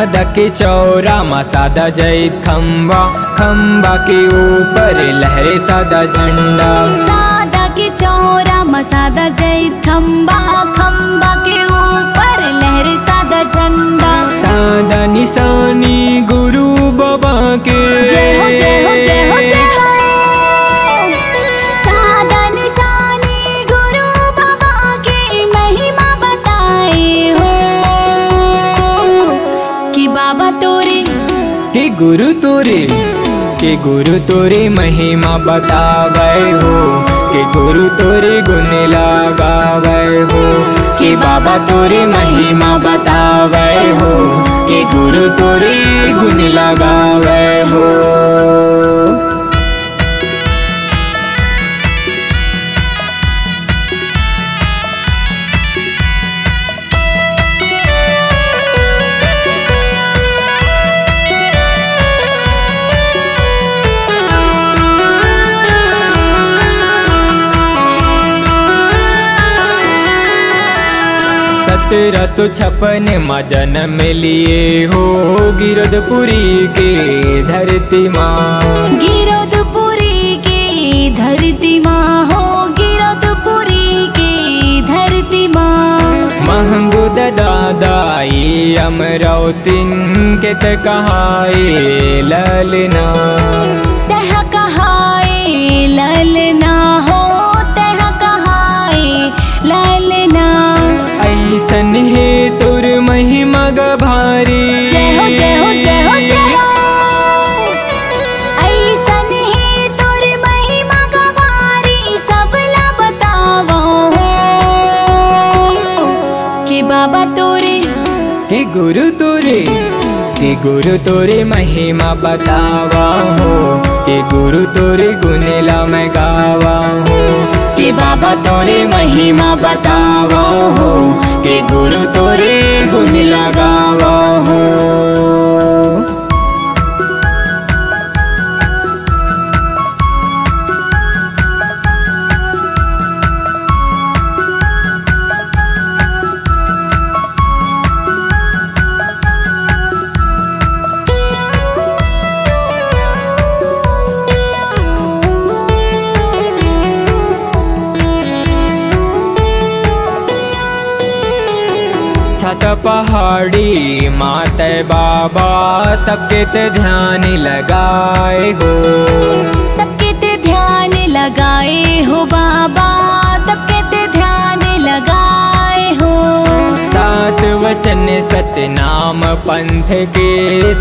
सादा के चौरा मा सादा जैत खम्बा, खम्बा के ऊपर लहरे सादा झंडा। सादा के चौरा मा सादा जैत खम्बा, खम्बा के ऊपर लहरे सादा झंडा। सादा निशानी गुरु बाबा के, जय हो जय हो जय हो जय हो। सादा निशानी गुरु बाबा के महिमा बताए हो कि बाबा तोरे कि गुरु तोरे महिमा बतावे हो, कि गुरु तोरे गुण लगावे हो, कि बाबा तोरे महिमा बतावे हो, कि गुरु तोरे गुण लगावे हो। तेरा तो छपन माँ जन्म लिए हो, गिरधपुरी के धरती माँ। गिरधपुरी के धरती माँ हो, गिरधपुरी के धरती माँ। महंगुद दादाई अमरावतीन के कहाए ललना, तह कहाए ललना हो, तह कहाए ललना। ऐसन है तुर महिमा गभारी, जय हो जय हो जय हो जय हो। ऐसन है तुर महिमा गभारी, सबला बतावो हो कि बाबा तोरे कि गुरु तोरे महिमा बतावा हो, कि गुरु तोरे गुनेला मैं गावा हो, कि बाबा तोरे महिमा बतावा हो, कि गुरु तोरे गुण लगावा हो। छत पहाड़ी माते बाबा सबके ते ध्यान लगाए हो, सबके ते ध्यान लगाए हो बाबा, सबके ते ध्यान लगाए हो। सात वचन सतनाम पंथ के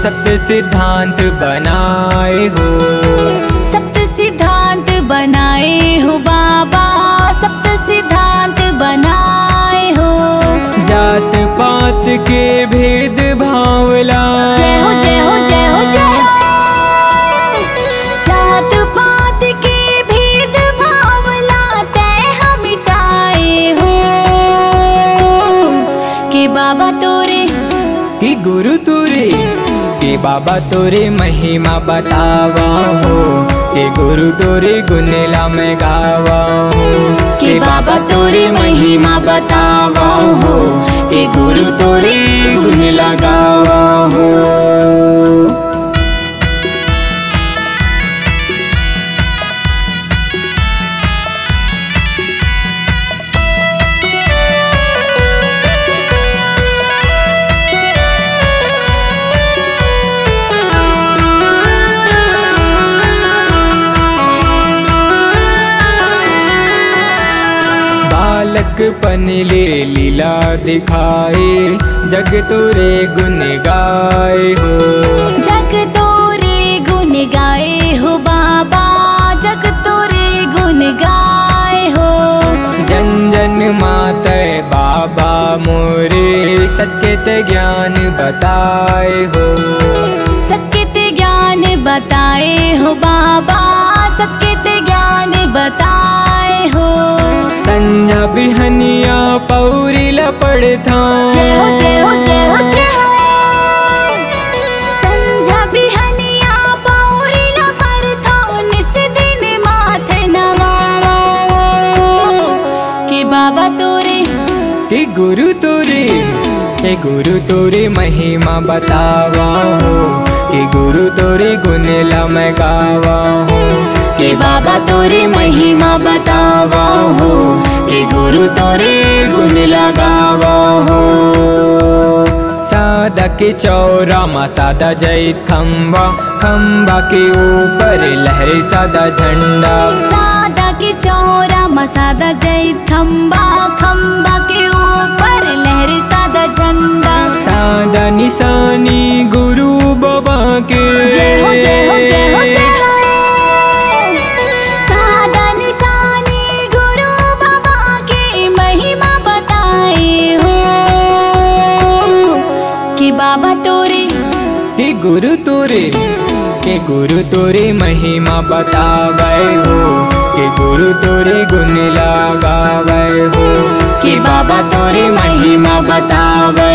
सत्य सिद्धांत बनाए हो, सप्त सिद्धांत बनाए हो बाबा, सप्त सिद्धांत बनाए हो। जात पात के भेद भावला, जय हो जय हो जय हो जय हो। जात पात के भेद भावला तय हम मिटाए हो कि बाबा तोरे कि गुरु तोरे, कि बाबा तोरे महिमा बतावा हो, कि गुरु तोरे गुनेला मैं गावा हो, कि बाबा तोरे महिमा बतावा हो, कि गुरु तोरे गुण लगावा हो। बालकपन ले लीला दिखाए, जग तोरे गुण गाए हो, जग तोरे गुण गाए हो बाबा, जग तोरे गुण गाए हो। जन जन माते बाबा मोरे सत्य ज्ञान बताए हो, सत्य ज्ञान बताए हो बाबा, सत्य ज्ञान बताए हो। संझा बिहनिया पौरी लपड़था, जय हो जय हो जय हो जय हो। संझा बिहनिया पौरी लपड़था, निस दिन माथे नवावा कि बाबा तोरे कि गुरु तोरे, के गुरु तोरी महिमा बतावा हो, के गुरु तोरी गुण ला मैं गावा हो, के बाबा तोरी महिमा बतावा हो, के गुरु तोरे गुण लगावा हो। सादा के चौरा मा सादा जय खम्बा, खम्बा के ऊपर लहरे सादा झंडा। सादा के चौरा मा सादा जय खम्बा, खम्बा के ऊपर लहरे सादा झंडा। सादा निशानी गुरु बाबा के, जय हो जय हो जय हो जय हो। सादा निशानी गुरु बाबा के महिमा बताए हो, कि बाबा तोरे के गुरु तोरे, के गुरु तोरे महिमा बतावे हो, के गुरु तोरे गुण लगावे हो, कि बाबा तोरे महिमा बतावे